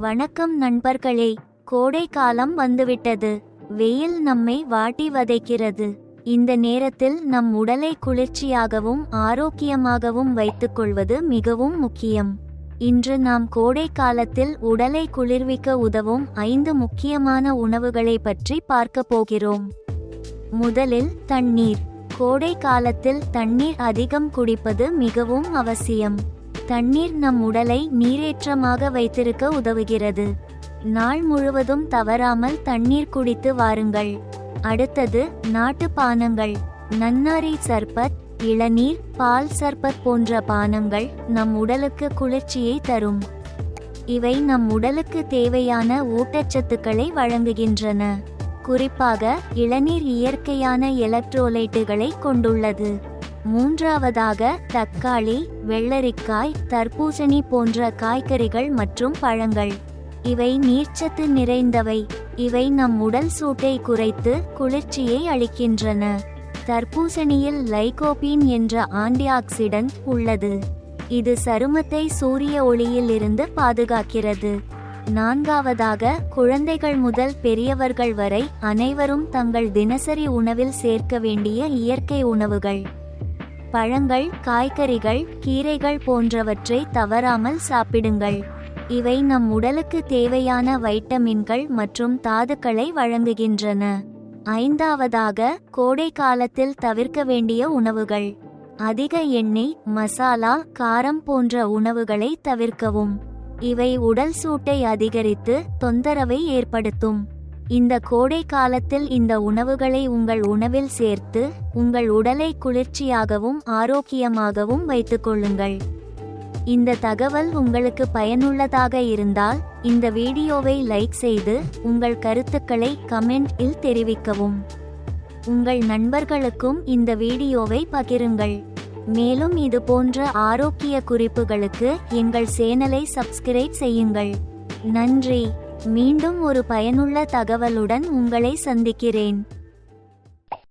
வணக்கம் நண்பர்களே. கோடை காலம் வந்துவிட்டது. வெயில் நம்மை வாட்டி வதைக்கிறது. இந்த நேரத்தில் நம் உடலை குளிர்ச்சியாகவும் ஆரோக்கியமாகவும் வைத்துக்கொள்வது மிகவும் முக்கியம். இன்று நாம் கோடை காலத்தில் உடலை குளிர்விக்க உதவும் 5 முக்கியமான உணவுகளை பற்றி பார்க்க போகிறோம். முதலில் தண்ணீர். கோடை காலத்தில் தண்ணீர் அதிகம் குடிப்பது மிகவும் அவசியம். தண்ணீர் நம் உடலை நீரேற்றமாக வைத்திருக்க உதவுகிறது. நாள் முழுவதும் தவறாமல் தண்ணீர் குடித்து வாருங்கள். அடுத்தது நாட்டு பானங்கள். நன்னாரி சர்பத், இளநீர், பால் சர்பத் போன்ற பானங்கள் நம் உடலுக்கு குளிர்ச்சியை தரும். இவை நம் உடலுக்கு தேவையான ஊட்டச்சத்துக்களை வழங்குகின்றன. குறிப்பாக இளநீர் இயற்கையான எலக்ட்ரோலைட்டுகளை கொண்டுள்ளது. மூன்றாவதாக தக்காளி, வெள்ளரிக்காய், தர்பூசணி போன்ற காய்கறிகள் மற்றும் பழங்கள். இவை நீர்ச்சத்து நிறைந்தவை. இவை நம் உடல் சூட்டை குறைத்து குளிர்ச்சியை அளிக்கின்றன. தர்பூசணியில் லைகோபீன் என்ற ஆன்டிஆக்சிடென்ட் உள்ளது. இது சருமத்தை சூரிய ஒளியில் இருந்து பாதுகாக்கிறது. நான்காவதாக குழந்தைகள் முதல் பெரியவர்கள் வரை அனைவரும் தங்கள் தினசரி உணவில் சேர்க்க வேண்டிய இயற்கை உணவுகள். பழங்கள், காய்கறிகள், கீரைகள் போன்றவற்றை தவறாமல் சாப்பிடுங்கள். இவை நம் உடலுக்கு தேவையான வைட்டமின்கள் மற்றும் தாதுக்களை வழங்குகின்றன. ஐந்தாவதாக கோடை காலத்தில் தவிர்க்க வேண்டிய உணவுகள். அதிக எண்ணெய், மசாலா, காரம் போன்ற உணவுகளை தவிர்க்கவும். இவை உடல் சூட்டை அதிகரித்து தொந்தரவை ஏற்படுத்தும். இந்த கோடை காலத்தில் இந்த உணவுகளை உங்கள் உணவில் சேர்த்து உங்கள் உடலை குளிர்ச்சியாகவும் ஆரோக்கியமாகவும் வைத்துக்கொள்ளுங்கள். இந்த தகவல் உங்களுக்கு பயனுள்ளதாக இருந்தால் இந்த வீடியோவை லைக் செய்து உங்கள் கருத்துக்களை கமெண்ட் இல் தெரிவிக்கவும். உங்கள் நண்பர்களுக்கும் இந்த வீடியோவை பகிருங்கள். மேலும் இது போன்ற ஆரோக்கிய குறிப்புகளுக்கு எங்கள் சேனலை சப்ஸ்கிரைப் செய்யுங்கள். நன்றி. மீண்டும் ஒரு பயனுள்ள தகவலுடன் உங்களை சந்திக்கிறேன்.